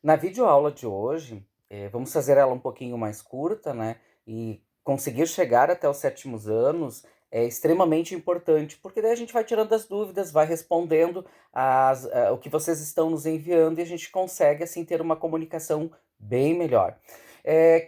Na videoaula de hoje, vamos fazer ela um pouquinho mais curta, né, e conseguir chegar até os sétimos anos é extremamente importante, porque daí a gente vai tirando as dúvidas, vai respondendo o que vocês estão nos enviando e a gente consegue, assim, ter uma comunicação bem melhor.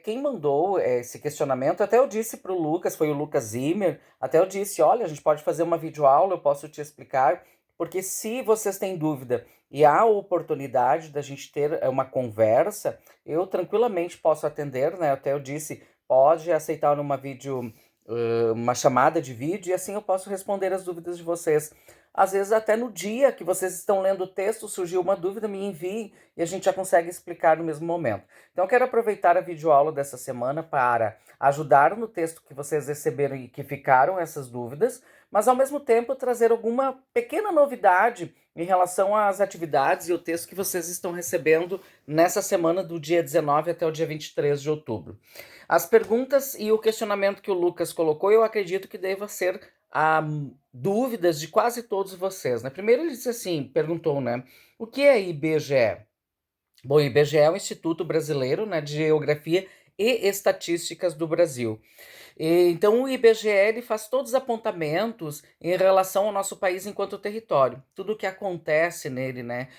Quem mandou esse questionamento, até eu disse para o Lucas, foi o Lucas Zimmer, até eu disse: "Olha, a gente pode fazer uma videoaula, eu posso te explicar", porque se vocês têm dúvida e há a oportunidade da gente ter, uma conversa, eu tranquilamente posso atender, né, até eu disse: "Pode aceitar uma chamada de vídeo e assim eu posso responder as dúvidas de vocês". Às vezes até no dia que vocês estão lendo o texto surgiu uma dúvida, me enviem e a gente já consegue explicar no mesmo momento. Então eu quero aproveitar a videoaula dessa semana para ajudar no texto que vocês receberam e que ficaram essas dúvidas, mas ao mesmo tempo trazer alguma pequena novidade em relação às atividades e o texto que vocês estão recebendo nessa semana do dia 19 até o dia 23 de outubro. As perguntas e o questionamento que o Lucas colocou, eu acredito que deva ser dúvidas de quase todos vocês, né? Primeiro ele disse assim, perguntou, né? O que é IBGE? Bom, o IBGE é o Instituto Brasileiro, né, de Geografia e Estatísticas do Brasil. Então o IBGE ele faz todos os apontamentos em relação ao nosso país enquanto território. Tudo o que acontece nele, né?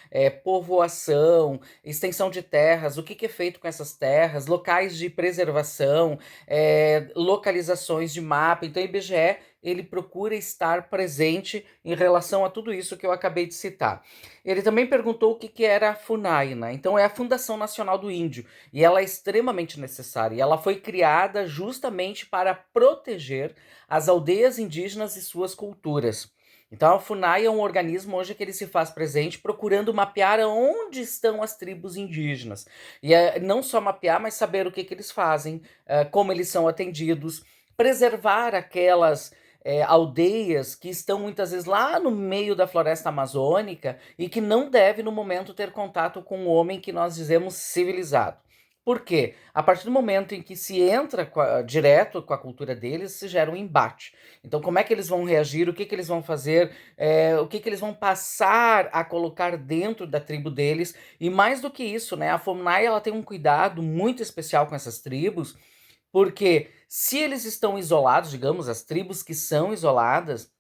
Povoação, extensão de terras, o que é feito com essas terras, locais de preservação, localizações de mapa. Então o IBGE ele procura estar presente em relação a tudo isso que eu acabei de citar. Ele também perguntou o que era a FUNAI, né? Então é a Fundação Nacional do Índio. E ela é extremamente necessária. E ela foi criada justamente para proteger as aldeias indígenas e suas culturas. Então a FUNAI é um organismo hoje que ele se faz presente procurando mapear onde estão as tribos indígenas. E não só mapear, mas saber o que eles fazem, como eles são atendidos, preservar aquelas aldeias que estão muitas vezes lá no meio da floresta amazônica e que não deve no momento ter contato com o homem que nós dizemos civilizado. Por quê? A partir do momento em que se entra direto com a cultura deles, se gera um embate. Então, como é que eles vão reagir? O que eles vão fazer? O que eles vão passar a colocar dentro da tribo deles? E mais do que isso, né? A FUNAI ela tem um cuidado muito especial com essas tribos, porque se eles estão isolados, digamos, as tribos que são isoladas,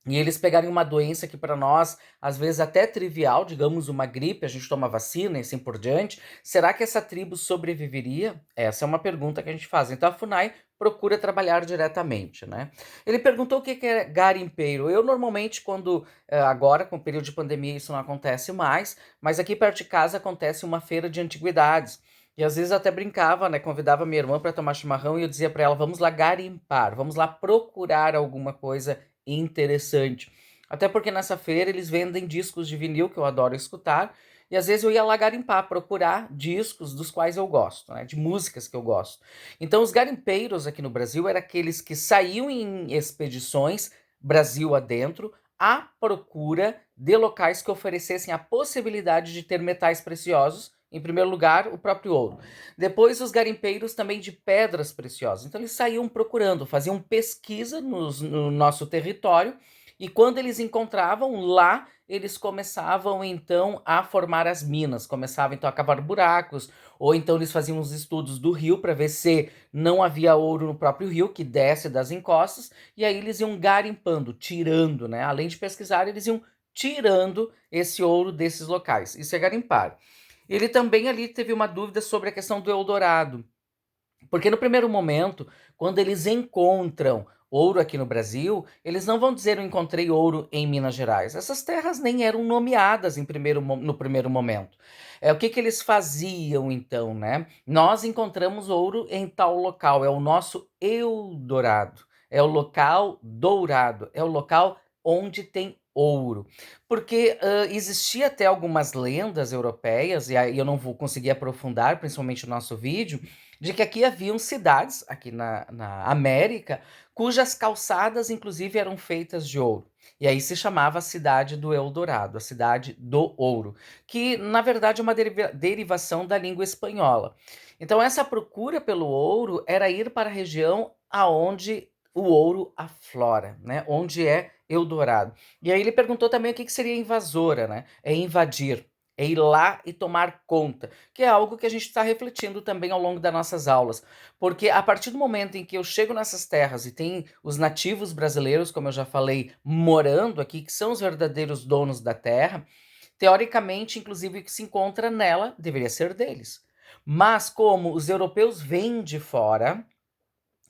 e eles pegarem uma doença que para nós, às vezes até trivial, digamos uma gripe, a gente toma vacina e assim por diante, será que essa tribo sobreviveria? Essa é uma pergunta que a gente faz. Então a FUNAI procura trabalhar diretamente, né? Ele perguntou o que é garimpeiro. Eu normalmente quando, agora com o período de pandemia isso não acontece mais, mas aqui perto de casa acontece uma feira de antiguidades. E às vezes eu até brincava, né? Convidava minha irmã para tomar chimarrão e eu dizia para ela: vamos lá garimpar, vamos lá procurar alguma coisa interessante. Até porque nessa feira eles vendem discos de vinil, que eu adoro escutar, e às vezes eu ia lá garimpar, procurar discos dos quais eu gosto, né, de músicas que eu gosto. Então os garimpeiros aqui no Brasil eram aqueles que saíam em expedições, Brasil adentro, à procura de locais que oferecessem a possibilidade de ter metais preciosos. Em primeiro lugar, o próprio ouro. Depois, os garimpeiros também de pedras preciosas. Então, eles saíam procurando, faziam pesquisa no nosso território, e quando eles encontravam lá, eles começavam então a formar as minas, começavam então a cavar buracos, ou então eles faziam os estudos do rio para ver se não havia ouro no próprio rio, que desce das encostas, e aí eles iam garimpando, tirando, né? Além de pesquisar, eles iam tirando esse ouro desses locais. Isso é garimpar. Ele também ali teve uma dúvida sobre a questão do Eldorado, porque no primeiro momento, quando eles encontram ouro aqui no Brasil, eles não vão dizer eu encontrei ouro em Minas Gerais. Essas terras nem eram nomeadas no primeiro momento. O que eles faziam então, né? Nós encontramos ouro em tal local, é o nosso Eldorado, é o local dourado, é o local onde tem ouro. Porque existia até algumas lendas europeias, e aí eu não vou conseguir aprofundar, principalmente no nosso vídeo, de que aqui haviam cidades, aqui na América, cujas calçadas, inclusive, eram feitas de ouro. E aí se chamava a cidade do Eldorado, a cidade do ouro, que na verdade é uma derivação da língua espanhola. Então essa procura pelo ouro era ir para a região aonde o ouro aflora, né? Onde é Eldorado. E aí ele perguntou também o que seria invasora, né? É invadir. é ir lá e tomar conta, que é algo que a gente está refletindo também ao longo das nossas aulas. Porque a partir do momento em que eu chego nessas terras e tem os nativos brasileiros, como eu já falei, morando aqui, que são os verdadeiros donos da terra, teoricamente, inclusive, o que se encontra nela deveria ser deles. Mas como os europeus vêm de fora,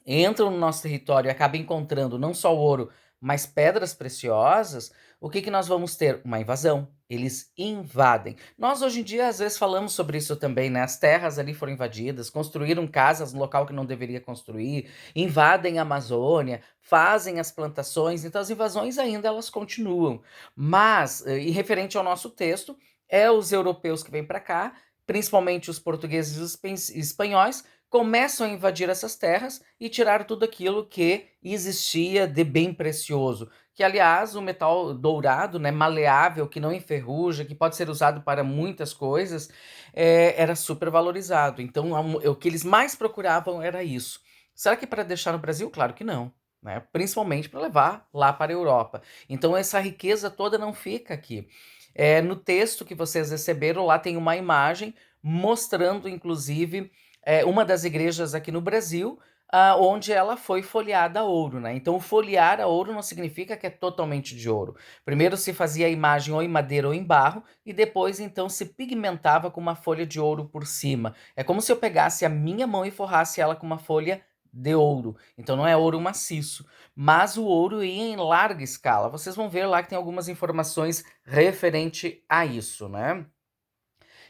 entram no nosso território e acabam encontrando não só ouro, mas pedras preciosas, o que nós vamos ter? Uma invasão. Eles invadem. Nós hoje em dia às vezes falamos sobre isso também, né? As terras ali foram invadidas, construíram casas no local que não deveria construir, invadem a Amazônia, fazem as plantações, então as invasões ainda elas continuam. Mas, e referente ao nosso texto, é os europeus que vêm para cá, principalmente os portugueses e os espanhóis, começam a invadir essas terras e tirar tudo aquilo que existia de bem precioso. Que, aliás, o metal dourado, né, maleável, que não enferruja, que pode ser usado para muitas coisas, era super valorizado. Então, o que eles mais procuravam era isso. Será que para deixar no Brasil? Claro que não. Né? Principalmente para levar lá para a Europa. Então, essa riqueza toda não fica aqui. No texto que vocês receberam, lá tem uma imagem mostrando, inclusive, uma das igrejas aqui no Brasil, onde ela foi folheada a ouro, né? Então, folhear a ouro não significa que é totalmente de ouro. Primeiro se fazia a imagem ou em madeira ou em barro, e depois então se pigmentava com uma folha de ouro por cima. É como se eu pegasse a minha mão e forrasse ela com uma folha de ouro. Então não é ouro maciço, mas o ouro ia em larga escala. Vocês vão ver lá que tem algumas informações referente a isso, né?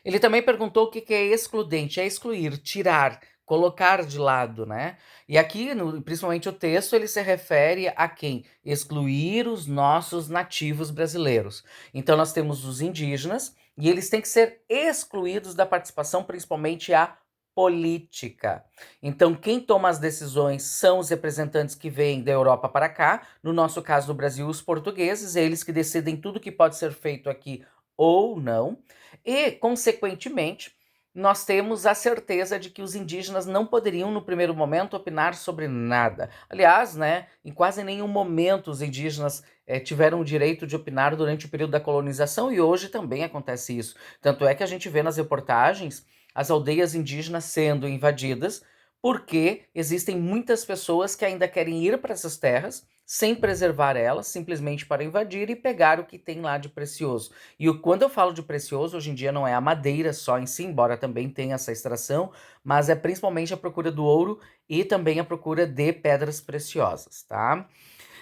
Ele também perguntou o que é excludente. É excluir, tirar, colocar de lado, né? E aqui, principalmente o texto, ele se refere a quem? Excluir os nossos nativos brasileiros. Então nós temos os indígenas e eles têm que ser excluídos da participação, principalmente a política. Então quem toma as decisões são os representantes que vêm da Europa para cá, no nosso caso do Brasil, os portugueses, eles que decidem tudo que pode ser feito aqui ou não. E, consequentemente, nós temos a certeza de que os indígenas não poderiam, no primeiro momento, opinar sobre nada. Aliás, né, em quase nenhum momento os indígenas tiveram o direito de opinar durante o período da colonização, e hoje também acontece isso. Tanto é que a gente vê nas reportagens as aldeias indígenas sendo invadidas, porque existem muitas pessoas que ainda querem ir para essas terras sem preservar elas, simplesmente para invadir e pegar o que tem lá de precioso. E quando eu falo de precioso, hoje em dia não é a madeira só em si, embora também tenha essa extração, mas é principalmente a procura do ouro e também a procura de pedras preciosas, tá?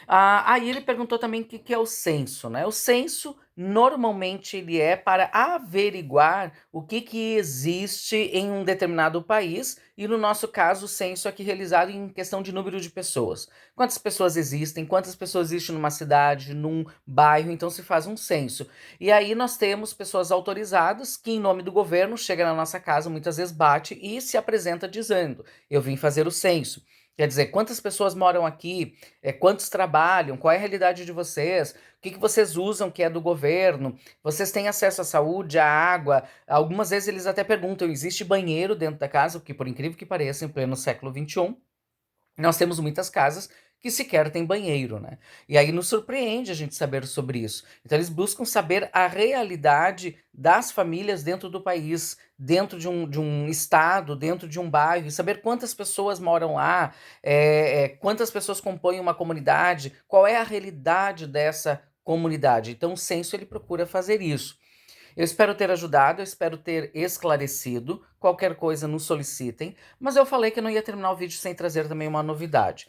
Aí ele perguntou também o que é o censo, né? O censo, normalmente, ele é para averiguar o que existe em um determinado país, e no nosso caso, o censo aqui realizado em questão de número de pessoas. Quantas pessoas existem, quantas pessoas existem numa cidade, num bairro, então se faz um censo. E aí nós temos pessoas autorizadas que, em nome do governo, chega na nossa casa, muitas vezes bate e se apresenta dizendo: eu vim fazer o censo. Quer dizer, quantas pessoas moram aqui, quantos trabalham, qual é a realidade de vocês, o que vocês usam que é do governo, vocês têm acesso à saúde, à água. Algumas vezes eles até perguntam, existe banheiro dentro da casa? Porque por incrível que pareça, em pleno século XXI, nós temos muitas casas que sequer têm banheiro, né? E aí nos surpreende a gente saber sobre isso. Então eles buscam saber a realidade das famílias dentro do país, dentro de um estado, dentro de um bairro, e saber quantas pessoas moram lá, quantas pessoas compõem uma comunidade, qual é a realidade dessa comunidade. Então o censo ele procura fazer isso. Eu espero ter ajudado, eu espero ter esclarecido. Qualquer coisa nos solicitem, mas eu falei que eu não ia terminar o vídeo sem trazer também uma novidade.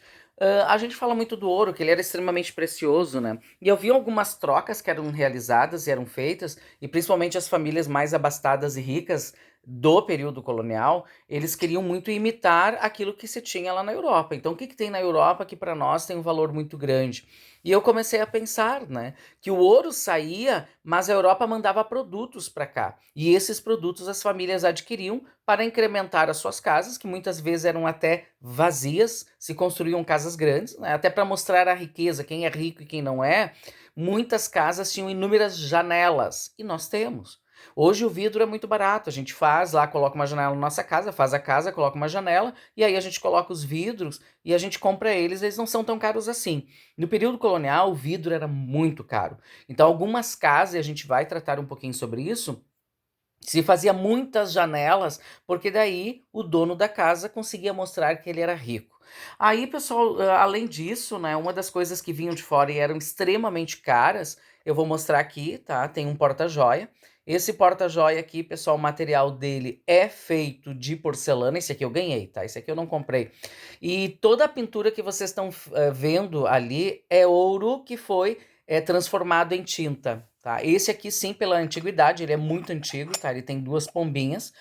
A gente fala muito do ouro, que ele era extremamente precioso, né? E eu vi algumas trocas que eram realizadas e eram feitas, e principalmente as famílias mais abastadas e ricas do período colonial, eles queriam muito imitar aquilo que se tinha lá na Europa. Então, o que tem na Europa que para nós tem um valor muito grande? E eu comecei a pensar, né, que o ouro saía, mas a Europa mandava produtos para cá. E esses produtos as famílias adquiriam para incrementar as suas casas, que muitas vezes eram até vazias, se construíam casas grandes, né, até para mostrar a riqueza, quem é rico e quem não é. Muitas casas tinham inúmeras janelas, e nós temos. Hoje o vidro é muito barato, a gente faz lá, coloca uma janela na nossa casa, faz a casa, coloca uma janela, e aí a gente coloca os vidros e a gente compra eles, eles não são tão caros assim. No período colonial, o vidro era muito caro. Então algumas casas, e a gente vai tratar um pouquinho sobre isso, Se fazia muitas janelas, porque daí o dono da casa conseguia mostrar que ele era rico. Aí, pessoal, além disso, né, uma das coisas que vinham de fora e eram extremamente caras, eu vou mostrar aqui, tá? Tem um porta-joia. Esse porta-joia aqui, pessoal, o material dele é feito de porcelana. Esse aqui eu ganhei, tá? Esse aqui eu não comprei. E toda a pintura que vocês estão vendo ali é ouro que foi transformado em tinta. Tá? Esse aqui, sim, pela antiguidade, ele é muito antigo, tá? Ele tem duas pombinhas.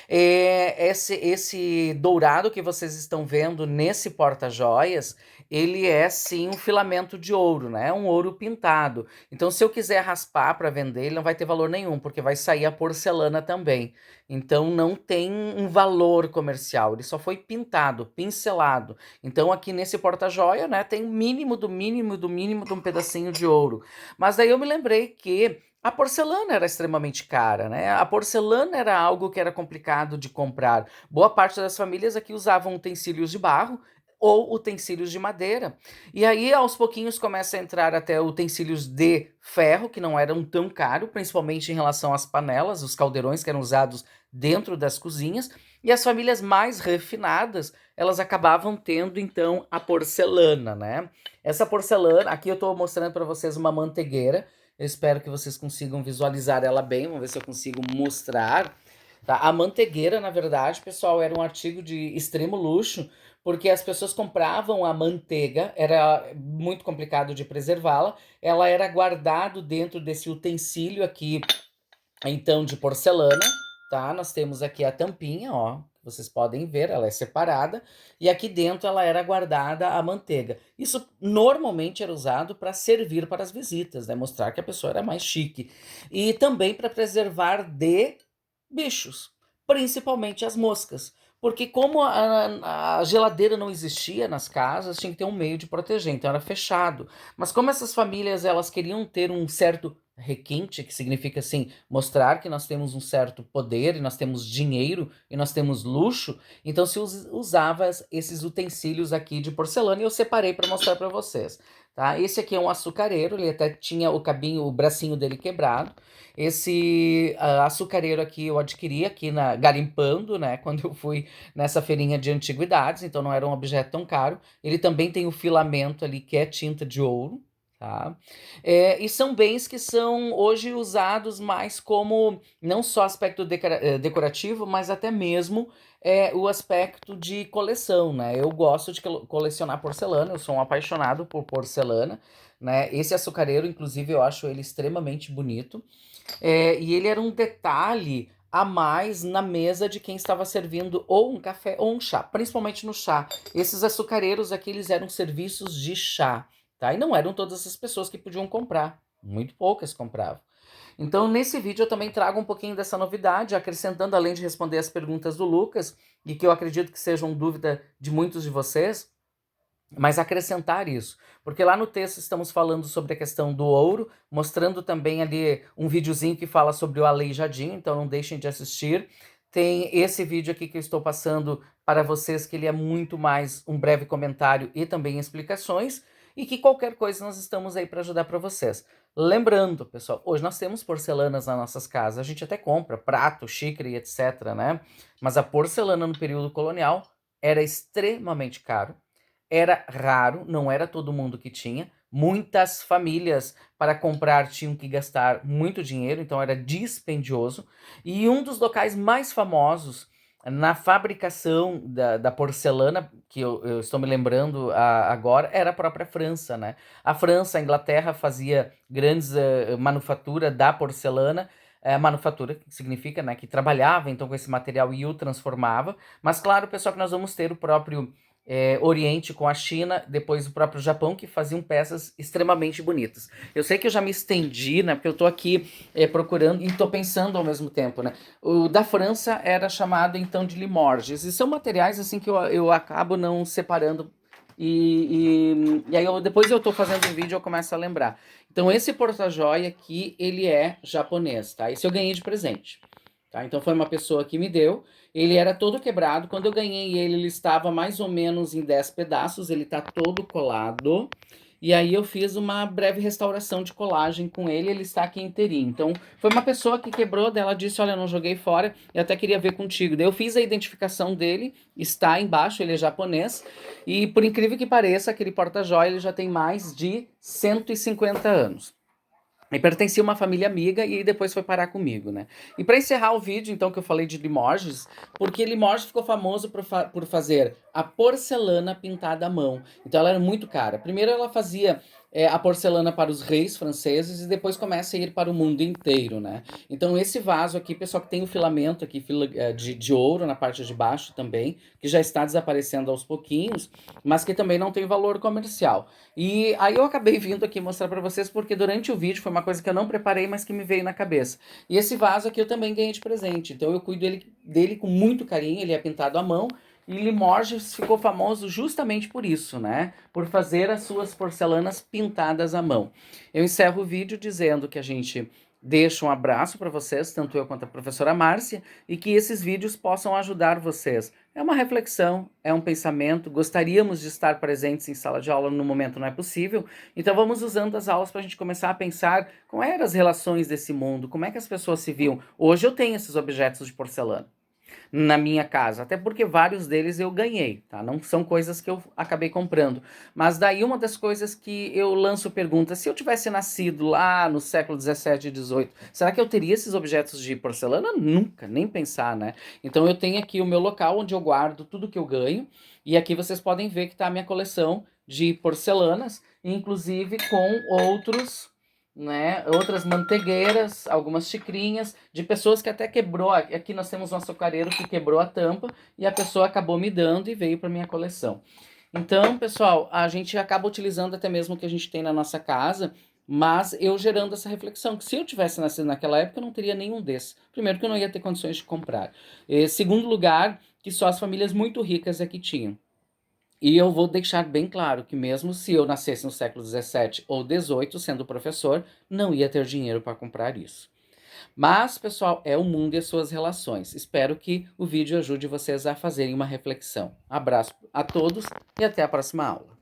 Esse dourado que vocês estão vendo nesse porta-joias, ele é, sim, um filamento de ouro, né? É um ouro pintado. Então, se eu quiser raspar para vender, ele não vai ter valor nenhum, porque vai sair a porcelana também. Então, não tem um valor comercial, ele só foi pintado, pincelado. Então, aqui nesse porta-joia, né, tem o mínimo do mínimo do mínimo de um pedacinho de ouro. Mas daí eu me lembrei que a porcelana era extremamente cara, né? A porcelana era algo que era complicado de comprar. Boa parte das famílias aqui usavam utensílios de barro ou utensílios de madeira. E aí, aos pouquinhos, começa a entrar até utensílios de ferro, que não eram tão caros, principalmente em relação às panelas, os caldeirões que eram usados dentro das cozinhas. E as famílias mais refinadas, elas acabavam tendo, então, a porcelana, né? Essa porcelana, aqui eu estou mostrando para vocês uma manteigueira. Eu espero que vocês consigam visualizar ela bem. Vamos ver se eu consigo mostrar. Tá? A manteigueira, na verdade, pessoal, era um artigo de extremo luxo, porque as pessoas compravam a manteiga, era muito complicado de preservá-la. Ela era guardado dentro desse utensílio aqui, então, de porcelana, tá? Nós temos aqui a tampinha, ó. Vocês podem ver, ela é separada. E aqui dentro ela era guardada a manteiga. Isso normalmente era usado para servir para as visitas, né? Mostrar que a pessoa era mais chique. E também para preservar de bichos, principalmente as moscas. Porque como a geladeira não existia nas casas, tinha que ter um meio de proteger, então era fechado. Mas como essas famílias elas queriam ter um certo requinte, que significa assim, mostrar que nós temos um certo poder, e nós temos dinheiro, e nós temos luxo, então se usava esses utensílios aqui de porcelana, e eu separei para mostrar para vocês. Tá? Esse aqui é um açucareiro, ele até tinha o cabinho, o bracinho dele quebrado. Esse açucareiro aqui eu adquiri aqui na garimpando, né, quando eu fui nessa feirinha de antiguidades, então não era um objeto tão caro. Ele também tem o filamento ali que é tinta de ouro, tá? E são bens que são hoje usados mais como não só aspecto decorativo, mas até mesmo o aspecto de coleção, né? Eu gosto de colecionar porcelana, eu sou um apaixonado por porcelana, né? Esse açucareiro, inclusive, eu acho ele extremamente bonito. E ele era um detalhe a mais na mesa de quem estava servindo ou um café ou um chá, principalmente no chá. Esses açucareiros aqui, eles eram serviços de chá, tá? E não eram todas as pessoas que podiam comprar, muito poucas compravam. Então, nesse vídeo eu também trago um pouquinho dessa novidade, acrescentando, além de responder as perguntas do Lucas, e que eu acredito que sejam dúvida de muitos de vocês, mas acrescentar isso, porque lá no texto estamos falando sobre a questão do ouro, mostrando também ali um videozinho que fala sobre o aleijadinho, então não deixem de assistir. Tem esse vídeo aqui que eu estou passando para vocês, que ele é muito mais um breve comentário e também explicações, e que qualquer coisa nós estamos aí para ajudar para vocês. Lembrando, pessoal, hoje nós temos porcelanas nas nossas casas, a gente até compra prato, xícara e etc, né? Mas a porcelana no período colonial era extremamente caro. Era raro, não era todo mundo que tinha. Muitas famílias, para comprar, tinham que gastar muito dinheiro, então era dispendioso. E um dos locais mais famosos na fabricação da porcelana, que eu estou me lembrando agora, era a própria França, né? A França, a Inglaterra fazia grandes manufatura da porcelana, manufatura que significa, né, que trabalhava então com esse material e o transformava. Mas claro, pessoal, que nós vamos ter o próprio Oriente com a China, depois o próprio Japão, que faziam peças extremamente bonitas. Eu sei que eu já me estendi, né, porque eu tô aqui procurando e tô pensando ao mesmo tempo, né. O da França era chamado então de Limoges, e são materiais assim que eu acabo não separando e aí depois eu tô fazendo um vídeo e eu começo a lembrar. Então esse porta-joia aqui, ele é japonês, tá? Esse eu ganhei de presente, tá? Então foi uma pessoa que me deu, ele era todo quebrado, quando eu ganhei ele estava mais ou menos em 10 pedaços, ele tá todo colado, e aí eu fiz uma breve restauração de colagem com ele, ele está aqui inteirinho. Então, foi uma pessoa que quebrou, daí ela disse, olha, eu não joguei fora, eu até queria ver contigo. Daí eu fiz a identificação dele, está embaixo, ele é japonês, e por incrível que pareça, aquele porta-joia ele já tem mais de 150 anos. E pertencia a uma família amiga e depois foi parar comigo, né? E para encerrar o vídeo, então, que eu falei de Limoges, porque Limoges ficou famoso por fazer a porcelana pintada à mão. Então ela era muito cara. Primeiro ela fazia a porcelana para os reis franceses e depois começa a ir para o mundo inteiro, né? Então esse vaso aqui, pessoal, que tem o filamento aqui de ouro na parte de baixo também, que já está desaparecendo aos pouquinhos, mas que também não tem valor comercial. E aí eu acabei vindo aqui mostrar para vocês porque durante o vídeo foi uma coisa que eu não preparei, mas que me veio na cabeça. E esse vaso aqui eu também ganhei de presente, então eu cuido dele com muito carinho, ele é pintado à mão. E Limoges ficou famoso justamente por isso, né? Por fazer as suas porcelanas pintadas à mão. Eu encerro o vídeo dizendo que a gente deixa um abraço para vocês, tanto eu quanto a professora Márcia, e que esses vídeos possam ajudar vocês. É uma reflexão, é um pensamento, gostaríamos de estar presentes em sala de aula, no momento não é possível, então vamos usando as aulas para a gente começar a pensar como eram as relações desse mundo, como é que as pessoas se viam. Hoje eu tenho esses objetos de porcelana na minha casa, até porque vários deles eu ganhei, tá? Não são coisas que eu acabei comprando. Mas daí uma das coisas que eu lanço pergunta, se eu tivesse nascido lá no século 17 e 18, será que eu teria esses objetos de porcelana? Nunca, nem pensar, né? Então eu tenho aqui o meu local onde eu guardo tudo que eu ganho, e aqui vocês podem ver que tá a minha coleção de porcelanas, inclusive com né, outras mantegueiras, algumas xicrinhas, de pessoas que até quebrou. Aqui nós temos um açucareiro que quebrou a tampa e a pessoa acabou me dando e veio para minha coleção. Então, pessoal, a gente acaba utilizando até mesmo o que a gente tem na nossa casa, mas eu gerando essa reflexão, que se eu tivesse nascido naquela época, eu não teria nenhum desses. Primeiro que eu não ia ter condições de comprar. Segundo lugar, que só as famílias muito ricas é que tinham. E eu vou deixar bem claro que mesmo se eu nascesse no século 17 ou 18, sendo professor, não ia ter dinheiro para comprar isso. Mas, pessoal, é o mundo e as suas relações. Espero que o vídeo ajude vocês a fazerem uma reflexão. Abraço a todos e até a próxima aula.